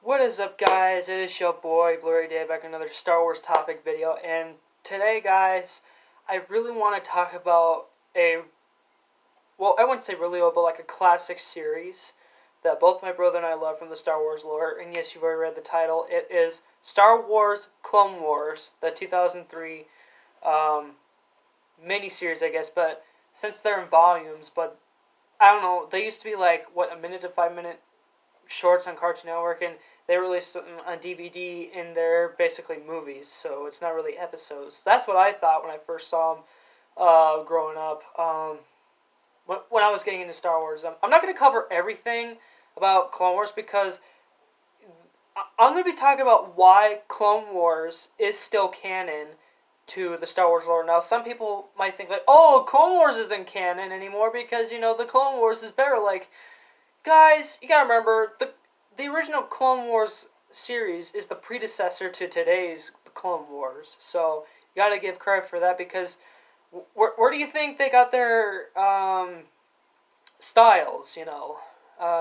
What is up, guys? It is your boy Blu-rayDave back with another Star Wars topic video, and today, guys, I really want to talk about I wouldn't say really old, but like a classic series that both my brother and I love from the Star Wars lore. And yes, you've already read the title. It is Star Wars Clone Wars, the 2003 miniseries, I guess. But since they're in volumes, but I don't know, they used to be like a minute to 5 minute shorts on Cartoon Network, and they released them on DVD, and they're basically movies, so it's not really episodes. That's what I thought when I first saw them growing up. When I was getting into Star Wars, I'm not going to cover everything about Clone Wars because I'm going to be talking about why Clone Wars is still canon to the Star Wars lore. Now, some people might think like, oh, Clone Wars isn't canon anymore because, the Clone Wars is better. Like, guys, you gotta remember, the original Clone Wars series is the predecessor to today's Clone Wars. So, you gotta give credit for that because where do you think they got their styles,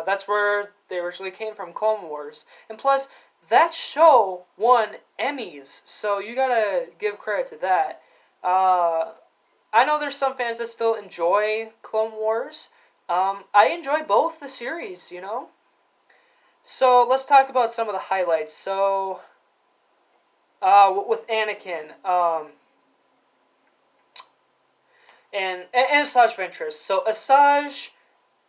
that's where they originally came from, Clone Wars. And plus, that show won Emmys, so you gotta give credit to that. I know there's some fans that still enjoy Clone Wars. I enjoy both the series. So let's talk about some of the highlights. So, with Anakin, and Asajj Ventress. So Asajj,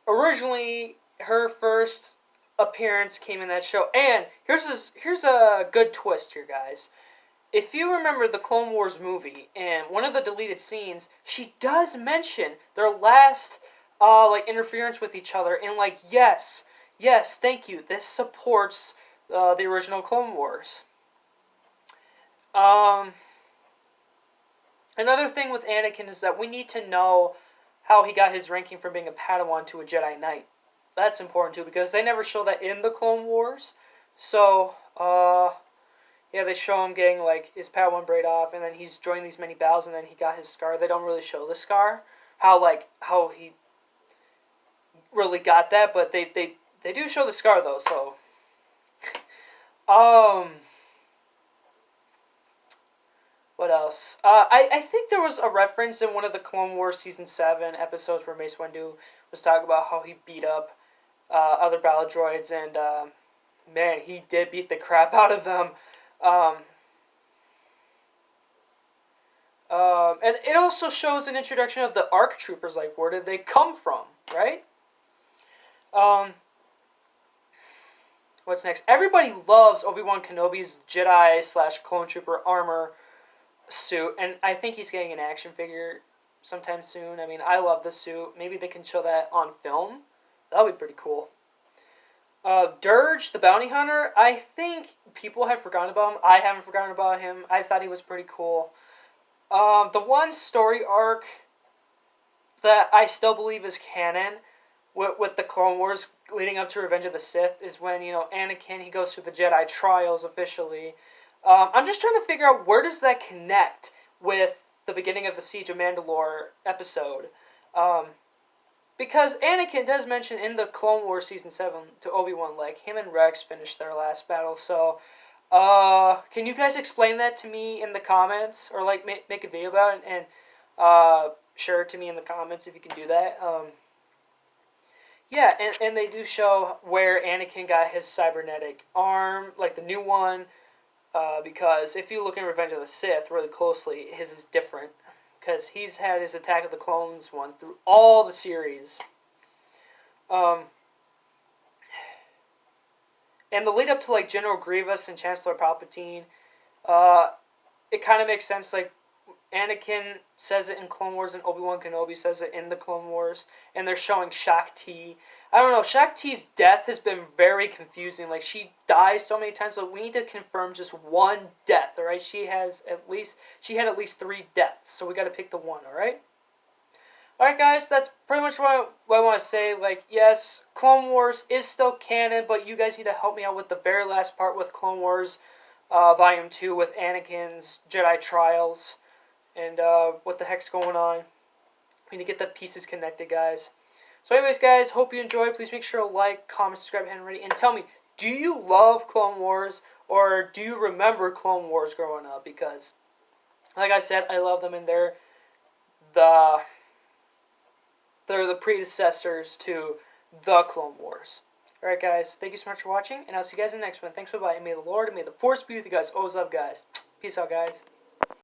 originally her first appearance came in that show, and here's a good twist here, guys. If you remember the Clone Wars movie, and one of the deleted scenes, she does mention their last interference with each other, and yes, thank you, this supports the original Clone Wars. Another thing with Anakin is that we need to know how he got his ranking from being a Padawan to a Jedi Knight. That's important too, because they never show that in the Clone Wars. So, they show him getting his Padawan braid off, and then he's joined these many battles, and then he got his scar. They don't really show the scar, how he really got that, but they do show the scar though. So, what else? I think there was a reference in one of the Clone Wars Season 7 episodes where Mace Windu was talking about how he beat up other battle droids, and man, he did beat the crap out of them. And it also shows an introduction of the ARC troopers, where did they come from, right? What's next? Everybody loves Obi-Wan Kenobi's Jedi/Clone Trooper armor suit, and I think he's getting an action figure sometime soon. I mean, I love the suit. Maybe they can show that on film. That would be pretty cool. Dirge, the bounty hunter, I think people have forgotten about him. I haven't forgotten about him. I thought he was pretty cool. The one story arc that I still believe is canon with the Clone Wars leading up to Revenge of the Sith is when, Anakin, he goes through the Jedi trials officially. I'm just trying to figure out where does that connect with the beginning of the Siege of Mandalore episode. Because Anakin does mention in the Clone Wars Season 7 to Obi-Wan, him and Rex finished their last battle. So, can you guys explain that to me in the comments? Or, make a video about it and share it to me in the comments if you can do that. Yeah, and they do show where Anakin got his cybernetic arm, the new one. Because if you look in Revenge of the Sith really closely, his is different. Because he's had his Attack of the Clones one through all the series. And the lead up to General Grievous and Chancellor Palpatine, it kind of makes sense. Anakin says it in Clone Wars, and Obi-Wan Kenobi says it in the Clone Wars, and they're showing Shaak-Ti. I don't know, Shaak-Ti's death has been very confusing. She dies so many times, so we need to confirm just one death, alright? She had at least 3 deaths, so we gotta pick the one, alright? Alright, guys, that's pretty much what I want to say. Yes, Clone Wars is still canon, but you guys need to help me out with the very last part with Clone Wars Volume 2 with Anakin's Jedi trials. And what the heck's going on. We need to get the pieces connected, guys. So anyways, guys, hope you enjoyed. Please make sure to like, comment, subscribe, and ready. And tell me, do you love Clone Wars, or do you remember Clone Wars growing up? Because, like I said, I love them, and they're the predecessors to the Clone Wars. Alright, guys, thank you so much for watching, and I'll see you guys in the next one. Thanks for bye, and may the Lord and may the Force be with you guys. Always love, guys. Peace out, guys.